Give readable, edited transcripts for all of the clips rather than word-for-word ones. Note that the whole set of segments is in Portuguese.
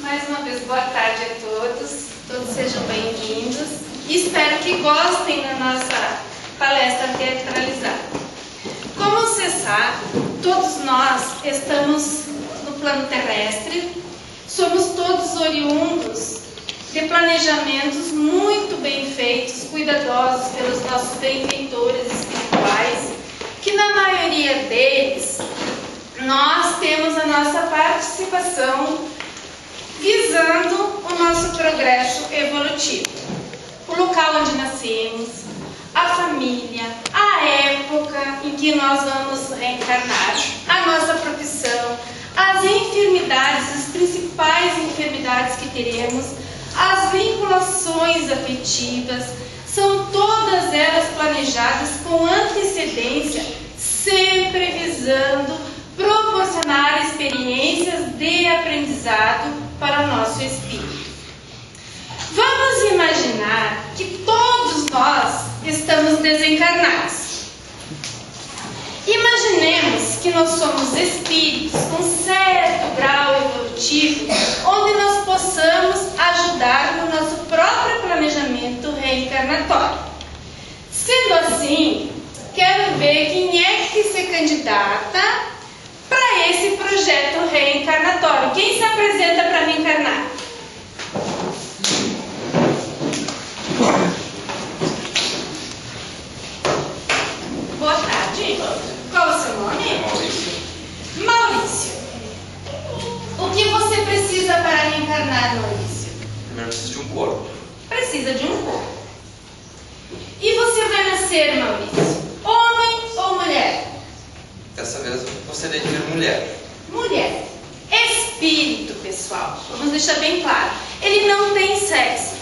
Mais uma vez, boa tarde a todos. Todos sejam bem-vindos. Espero que gostem da nossa palestra teatralizada. Como você sabe, todos nós estamos no plano terrestre, somos todos oriundos de planejamentos muito bem feitos, cuidadosos pelos nossos benfeitores espirituais, que na maioria deles nós temos a nossa participação visando o nosso progresso evolutivo. O local onde nascemos, a família, a época em que nós vamos reencarnar, a nossa profissão, as enfermidades, as principais enfermidades que teremos, as vinculações afetivas, são todas elas planejadas com antecedência, sempre visando proporcionar experiências de aprendizado para o nosso espírito. Vamos imaginar que todos nós estamos desencarnados. Imaginemos que nós somos espíritos com certo grau evolutivo, onde nós possamos ajudar no nosso próprio planejamento reencarnatório. Sendo assim, quero ver quem é que se candidata para esse projeto reencarnatório. Quem se apresenta para reencarnar? Boa tarde. Qual é o seu nome? Maurício. O que você precisa para reencarnar, Maurício? Primeiro precisa de um corpo. Precisa de um corpo. E você vai nascer, Maurício? Homem ou mulher? Dessa vez eu gostaria de ver mulher. Mulher. Espírito, pessoal. Vamos deixar bem claro. Ele não tem sexo.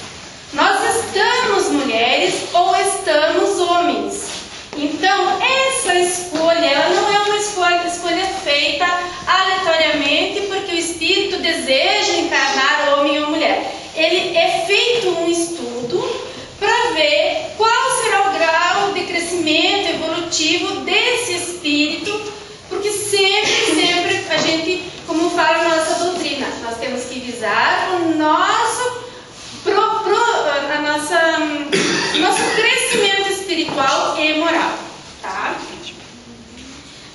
Nós estamos mulheres ou estamos homens. Então, essa escolha, ela não é uma escolha feita aleatoriamente porque o espírito deseja encarnar homem ou mulher. Ele é feito um estudo para ver qual será o grau de crescimento evolutivo desse espírito, porque sempre a gente, como fala a nossa doutrina, nós temos que visar o nosso crescimento espiritual e moral, tá?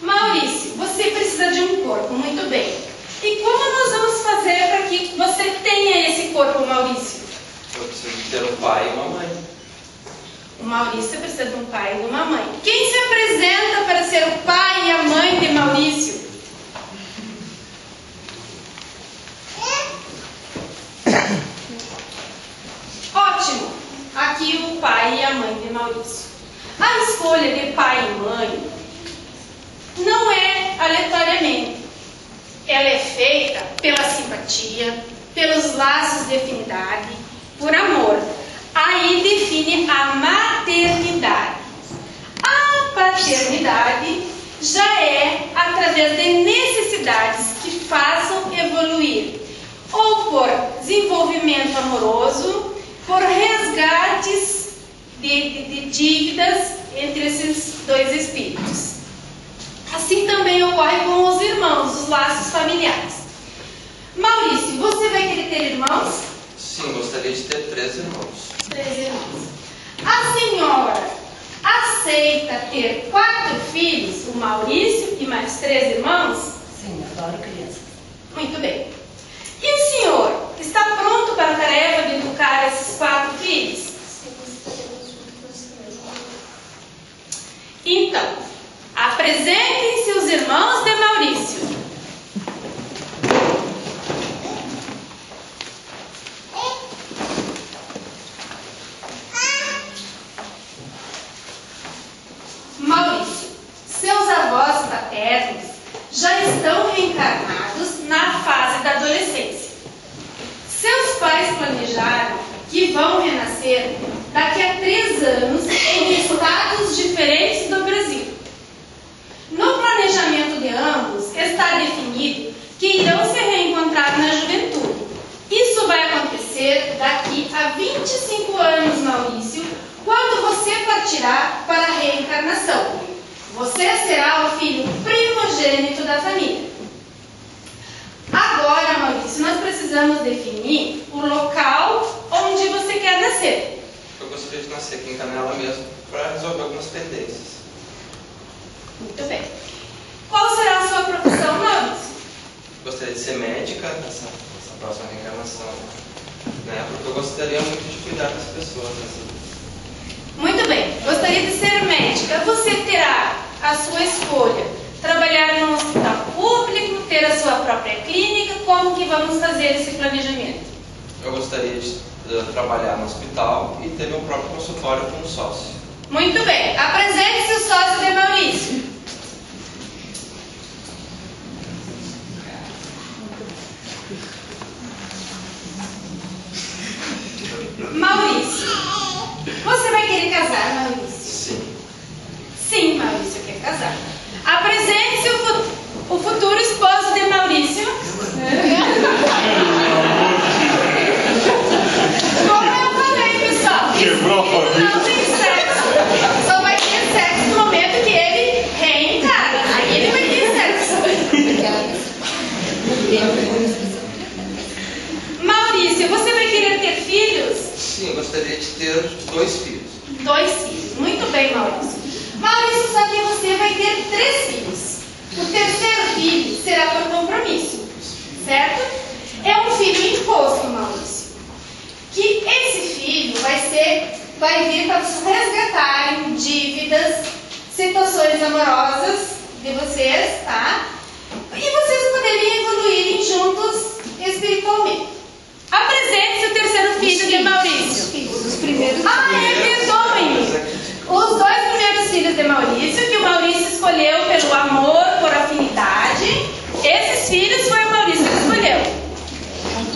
Maurício, você precisa de um corpo, muito bem. E como nós vamos fazer para que você tenha esse corpo, Maurício? Eu preciso ter um pai e uma mãe. O Maurício precisa de um pai e de uma mãe. Quem se apresenta para ser o pai e a mãe de Maurício? Ótimo! Aqui o pai e a mãe de Maurício. A escolha de pai e mãe não é aleatoriamente. Ela é feita pela simpatia, pelos laços de afinidade, por amor. Aí define a maternidade. A paternidade já é através de necessidades que façam evoluir, ou por desenvolvimento amoroso, por resgates de dívidas entre esses dois espíritos. Assim também ocorre com os irmãos, os laços familiares. Maurício, você vai querer ter irmãos? Sim, gostaria de ter 3 irmãos. 3 irmãos. A senhora aceita ter 4 filhos, o Maurício e mais 3 irmãos? Sim, adoro crianças. Muito bem. E o senhor está pronto para a tarefa de educar esses 4 filhos? Então, apresentem seus irmãos de Maurício. Maurício, seus avós paternos já estão reencarnados na fase da adolescência. Seus pais planejaram que vão renascer daqui a 3 anos em estados diferentes do Brasil. No planejamento de ambos está definido que irão se reencontrar na juventude. Isso vai acontecer daqui a 25 anos, Maurício, quando você partirá para a reencarnação. Você será o filho primogênito da família. Agora, Maurício, nós precisamos precisamos definir o local onde você quer nascer. Eu gostaria de nascer aqui em Canela mesmo, para resolver algumas pendências. Muito bem. Qual será a sua profissão, Maurício? Gostaria de ser médica nessa próxima reencarnação, né? Porque eu gostaria muito de cuidar das pessoas. Muito bem. Gostaria de ser médica. Você terá a sua escolha. Trabalhar num hospital público, ter a sua própria clínica. Como que vamos fazer esse planejamento? Eu gostaria de trabalhar no hospital e ter meu próprio consultório como sócio. Muito bem. Apresente-se o sócio de Maurício. Maurício, você vai querer casar, Maurício? Sim. Sim, Maurício quer casar. Apresente-se o futuro esposo de Maurício. Como eu falei, pessoal, não tem sexo. Só vai ter sexo no momento que ele reencarna. Aí ele vai ter sexo. Maurício, você vai querer ter filhos? Sim, eu gostaria de ter 2 filhos. 2 filhos. Muito bem, Maurício. Maurício sabe que você vai ter 3 filhos. O terceiro filho será por compromisso, certo? É um filho imposto, Maurício. Que esse filho vai vir para resgatarem dívidas, situações amorosas de vocês, tá? E vocês poderem evoluírem juntos espiritualmente. Apresente-se o terceiro filho de Maurício. Os primeiros. Perdoem-me. Os 2 primeiros filhos de Maurício, que o Maurício escolheu pelo amor, por afinidade. Esses filhos foi o Maurício que escolheu.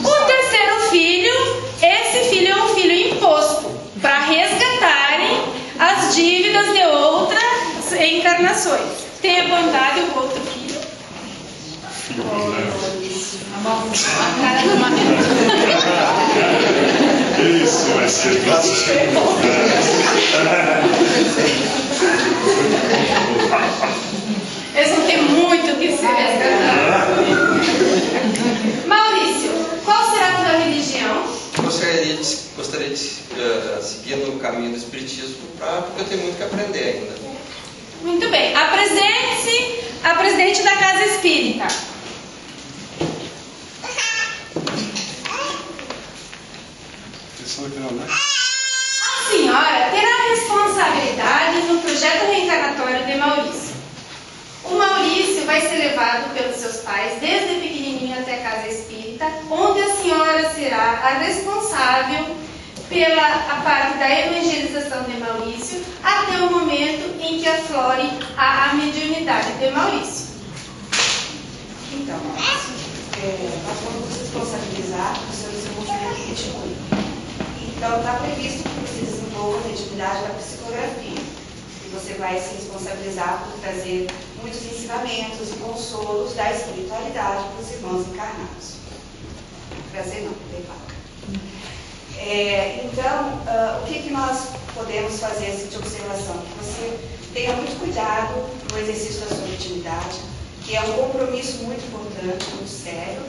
O terceiro filho, esse filho é um filho imposto para resgatarem as dívidas de outras encarnações. Tenha bondade o outro filho. A cara do marido. Isso vai ser bastante. Eles vão ter muito que se resgatar. Maurício, qual será a tua religião? Gostaria de seguir no caminho do espiritismo, porque eu tenho muito que aprender ainda. Muito bem. Apresente-se a presidente da Casa Espírita. A senhora terá a responsabilidade no projeto reencarnatório de Maurício. O Maurício vai ser levado pelos seus pais desde pequenininho até a Casa Espírita, onde a senhora será a responsável pela a parte da evangelização de Maurício até o momento em que aflore a mediunidade de Maurício. Então, Maurício, nós vamos nos responsabilizar pelo seu desenvolvimento mediúnico. Então, está previsto que você desenvolva a mediunidade da psicografia. E você vai se responsabilizar por trazer muitos ensinamentos e consolos da espiritualidade para os irmãos encarnados. Prazer não, levar. Então, o que nós podemos fazer assim, de observação? Que você tenha muito cuidado no exercício da sua mediunidade, que é um compromisso muito importante, muito sério.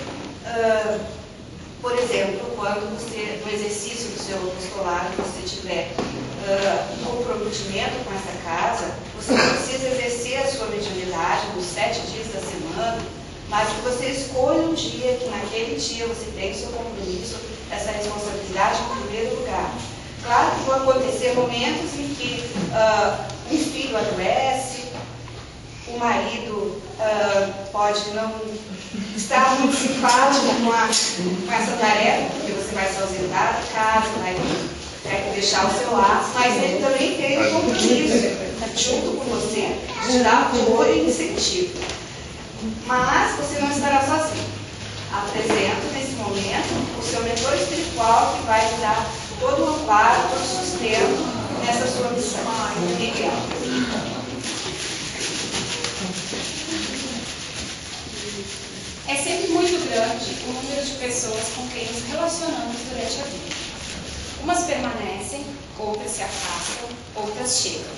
Por exemplo, quando você, no exercício do seu apostolado, você tiver um comprometimento com essa casa, você precisa exercer a sua mediunidade nos 7 dias da semana, mas que você escolha um dia, que naquele dia você tem o seu compromisso, essa responsabilidade em primeiro lugar. Claro que vão acontecer momentos em que um filho adoece, o marido pode não estar muito simpático com essa tarefa, porque você vai se ausentar da casa, vai ter que deixar o seu laço, mas ele também tem um compromisso junto com você de dar apoio e incentivo. Mas você não estará sozinho. Apresento nesse momento o seu mentor espiritual que vai te dar todo o amparo, todo o sustento nessa sua missão. Miguel. É sempre muito grande o número de pessoas com quem nos relacionamos durante a vida. Umas permanecem, outras se afastam, outras chegam.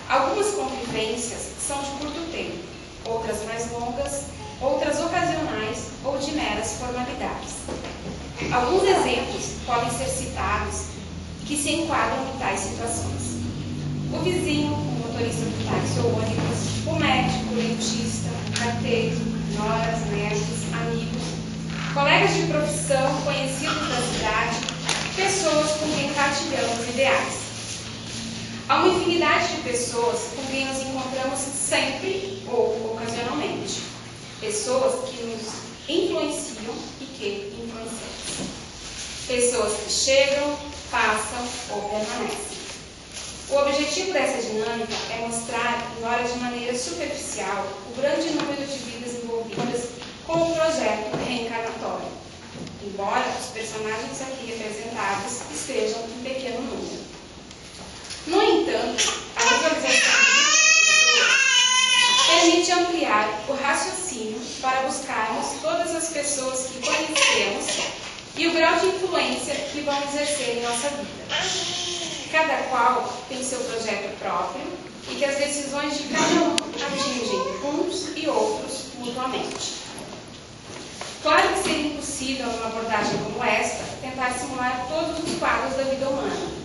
Algumas convivências são de curto tempo, outras mais longas, outras ocasionais ou de meras formalidades. Alguns exemplos podem ser citados que se enquadram em tais situações. O vizinho, o motorista do táxi ou ônibus, o médico, o dentista, o carteiro, noras, netos, amigos, colegas de profissão, conhecidos da cidade, pessoas com quem partilhamos ideais. Há uma infinidade de pessoas com quem nos encontramos sempre ou ocasionalmente. Pessoas que nos influenciam e que influenciamos. Pessoas que chegam, passam ou permanecem. O objetivo dessa dinâmica é mostrar, embora de maneira superficial, o grande número de vidas envolvidas com o projeto reencarnatório, embora os personagens aqui representados estejam em pequeno número. No entanto, a visualização de pessoas permite ampliar o raciocínio para buscarmos todas as pessoas que conhecemos e o grau de influência que vão exercer em nossa vida. Cada qual tem seu projeto próprio e que as decisões de cada um atingem uns e outros mutuamente. Claro que seria impossível, numa abordagem como esta, tentar simular todos os quadros da vida humana.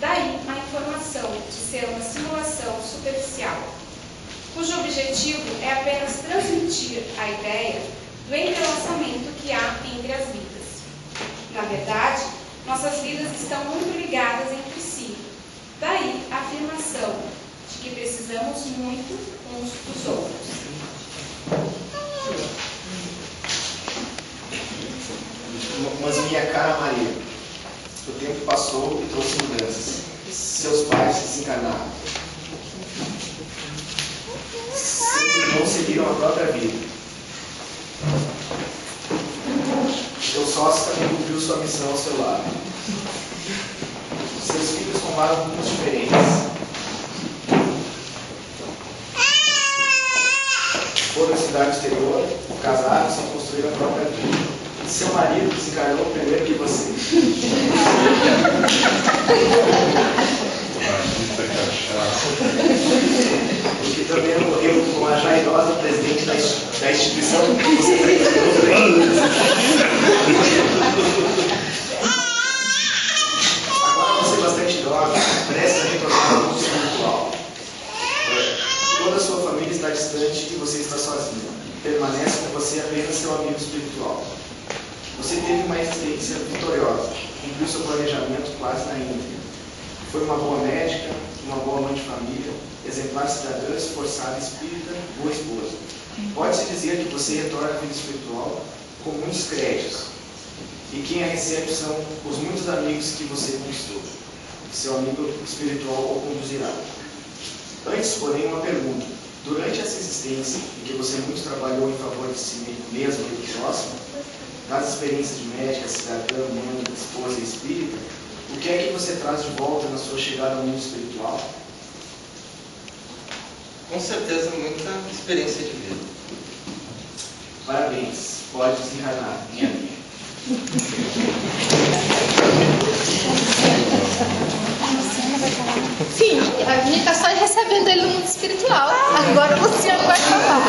Daí a informação de ser uma simulação superficial, cujo objetivo é apenas transmitir a ideia do entrelaçamento que há entre as vidas. Na verdade, nossas vidas estão muito ligadas entre si. Daí a afirmação de que precisamos muito uns dos outros. Mas minha cara Maria, o tempo passou e trouxe mudanças. Seus pais desencarnaram. Não seguiram a própria vida. Seu sócio também cumpriu sua missão ao seu lado. Seus filhos tomaram rumos diferentes. Foram estudar no exterior, casaram-se e construíram a própria vida. Seu marido desencarnou primeiro que você. Porque também morreu com a já idosa presidente da instituição que você frequentou. Agora você é bastante idosa, presta a retornar ao mundo espiritual. Toda a sua família está distante e você está sozinho. Permanece com você apenas seu amigo espiritual. Você teve uma existência vitoriosa, cumpriu seu planejamento quase na íntegra. Foi uma boa médica, uma boa mãe de família, exemplar cidadã, esforçada, espírita, boa esposa. Pode-se dizer que você retorna à vida espiritual com muitos créditos. E quem a recebe são os muitos amigos que você conquistou. Seu amigo espiritual o conduzirá. Antes, porém, uma pergunta. Durante essa existência, em que você muito trabalhou em favor de si mesmo e do próximo, das experiências de médica, cidadã, mãe, esposa e espírita, o que é que você traz de volta na sua chegada ao mundo espiritual? Com certeza, muita experiência de vida. Parabéns, pode desencarnar, minha amiga. Sim, a gente está só recebendo ele no mundo espiritual. Agora o Luciano vai falar.